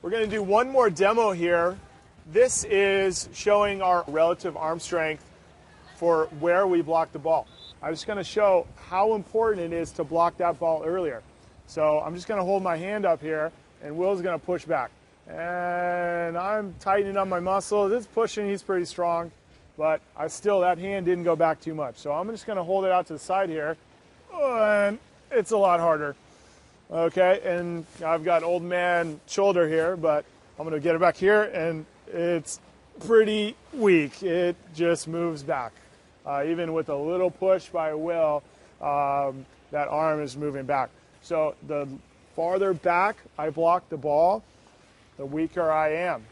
We're going to do one more demo here. This is showing our relative arm strength for where we block the ball. I'm just going to show how important it is to block that ball earlier. So I'm just going to hold my hand up here, and Will's going to push back. And I'm tightening up my muscles. It's pushing, he's pretty strong, but that hand didn't go back too much. So I'm just going to hold it out to the side here, and it's a lot harder. Okay, and I've got old man shoulder here, but I'm going to get it back here, and it's pretty weak. It just moves back. Even with a little push by Will, that arm is moving back. So the farther back I block the ball, the weaker I am.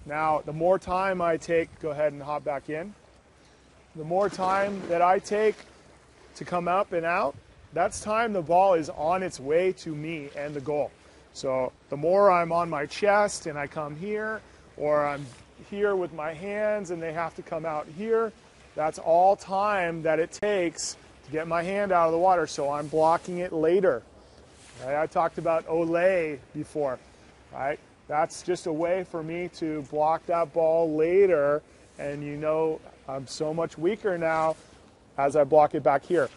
Now, the more time I take, go ahead and hop back in. The more time that I take to come up and out, that's time the ball is on its way to me and the goal. So the more I'm on my chest and I come here, or I'm here with my hands and they have to come out here, that's all time that it takes to get my hand out of the water. So I'm blocking it later. Okay, I talked about Olay before. Right? That's just a way for me to block that ball later, and you know I'm so much weaker now as I block it back here.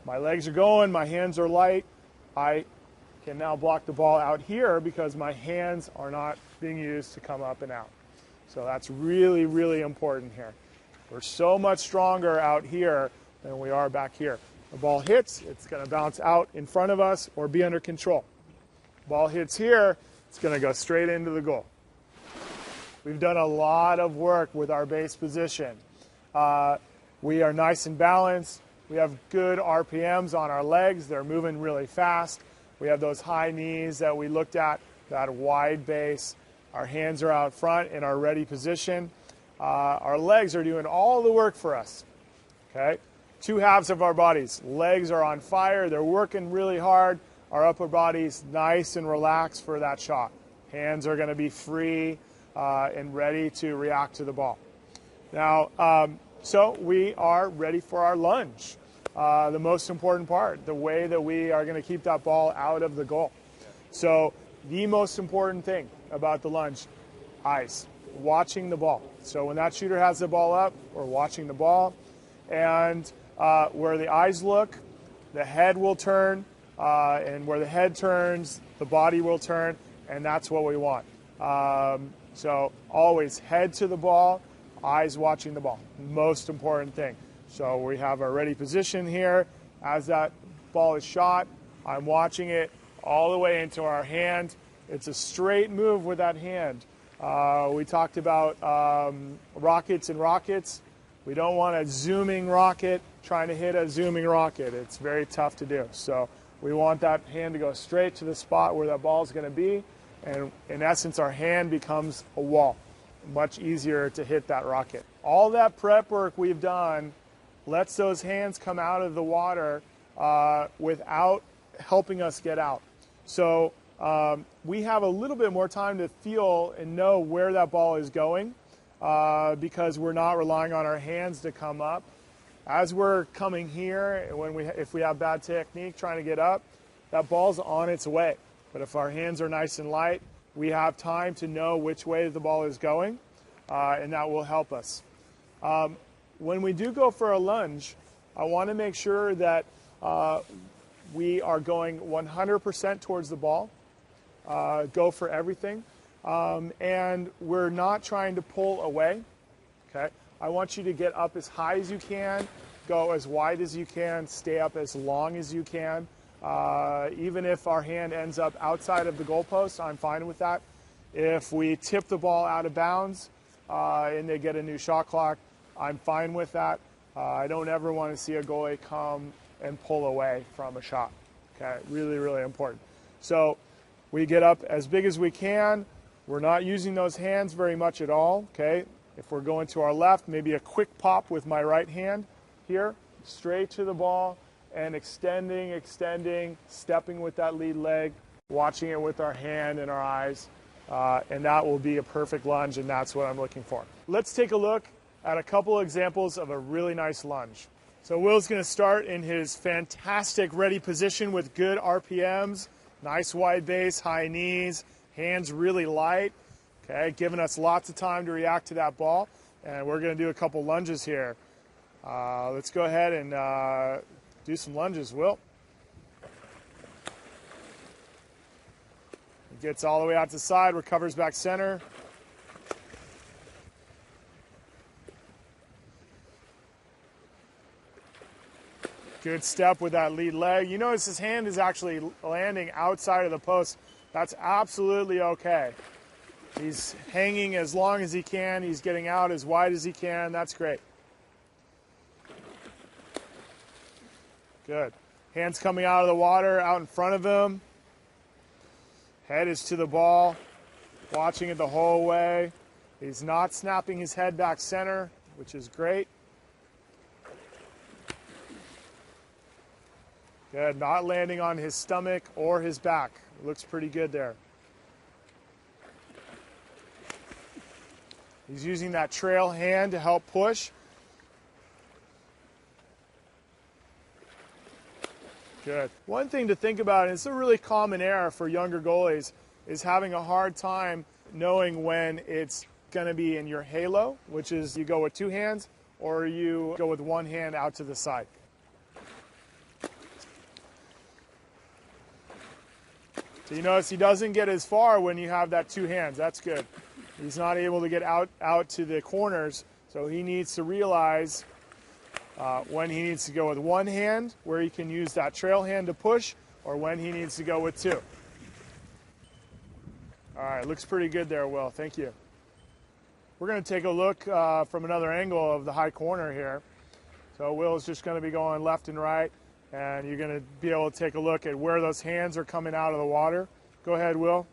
My legs are going, my hands are light. I can now block the ball out here because my hands are not being used to come up and out. So that's really, really important here. We're so much stronger out here than we are back here. The ball hits, it's going to bounce out in front of us or be under control. Ball hits here, it's going to go straight into the goal. We've done a lot of work with our base position. We are nice and balanced. We have good RPMs on our legs. They're moving really fast. We have those high knees that we looked at, that wide base. Our hands are out front in our ready position. Our legs are doing all the work for us. Okay? Two halves of our bodies. Legs are on fire. They're working really hard. Our upper body's nice and relaxed for that shot. Hands are going to be free and ready to react to the ball. Now, so we are ready for our lunge. The most important part, the way that we are going to keep that ball out of the goal. So the most important thing about the lunge, eyes, watching the ball. So when that shooter has the ball up, we're watching the ball. And where the eyes look, the head will turn. And where the head turns, the body will turn. And that's what we want. So always head to the ball, eyes watching the ball. Most important thing. So we have our ready position here. As that ball is shot, I'm watching it all the way into our hand. It's a straight move with that hand. We talked about rockets and rockets. We don't want a zooming rocket trying to hit a zooming rocket. It's very tough to do. So we want that hand to go straight to the spot where that ball is going to be. And in essence, our hand becomes a wall. Much easier to hit that rocket. All that prep work we've done lets those hands come out of the water without helping us get out. So we have a little bit more time to feel and know where that ball is going because we're not relying on our hands to come up. As we're coming here, if we have bad technique trying to get up, that ball's on its way. But if our hands are nice and light, we have time to know which way the ball is going, and that will help us. When we do go for a lunge, I want to make sure that we are going 100% towards the ball, go for everything, and we're not trying to pull away. Okay? I want you to get up as high as you can, go as wide as you can, stay up as long as you can. Even if our hand ends up outside of the goalpost, I'm fine with that. If we tip the ball out of bounds and they get a new shot clock, I'm fine with that. I don't ever want to see a goalie come and pull away from a shot. Okay, really, really important. So we get up as big as we can. We're not using those hands very much at all. Okay, if we're going to our left, maybe a quick pop with my right hand here, straight to the ball, and extending, stepping with that lead leg, watching it with our hand and our eyes, and that will be a perfect lunge, and that's what I'm looking for. Let's take a look at a couple examples of a really nice lunge. So Will's going to start in his fantastic ready position with good RPMs, nice wide base, high knees, Hands really light, okay, giving us lots of time to react to that ball. And we're going to do a couple lunges here. Let's go ahead and do some lunges, Will. He gets all the way out to the side, recovers back center. Good step with that lead leg. You notice his hand is actually landing outside of the post. That's absolutely okay. He's hanging as long as he can. He's getting out as wide as he can. That's great. Good. Hands coming out of the water, out in front of him. Head is to the ball, watching it the whole way. He's not snapping his head back center, which is great. Good. Not landing on his stomach or his back. Looks pretty good there. He's using that trail hand to help push. Good. One thing to think about, and it's a really common error for younger goalies, is having a hard time knowing when it's going to be in your halo, which is you go with two hands or you go with one hand out to the side. So you notice he doesn't get as far when you have that two hands. That's good. He's not able to get out to the corners, so he needs to realize when he needs to go with one hand, where he can use that trail hand to push, or when he needs to go with two. All right, looks pretty good there, Will. Thank you. We're going to take a look from another angle of the high corner here. So Will's just going to be going left and right, and you're going to be able to take a look at where those hands are coming out of the water. Go ahead, Will.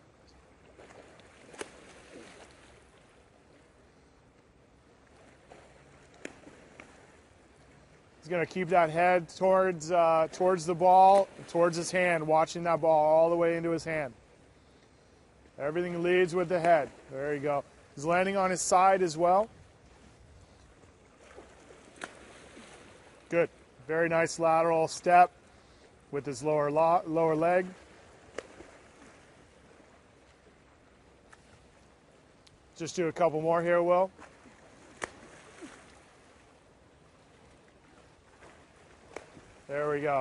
He's going to keep that head towards the ball, towards his hand, watching that ball all the way into his hand. Everything leads with the head. There you go. He's landing on his side as well. Good. Very nice lateral step with his lower leg. Just do a couple more here, Will. There we go.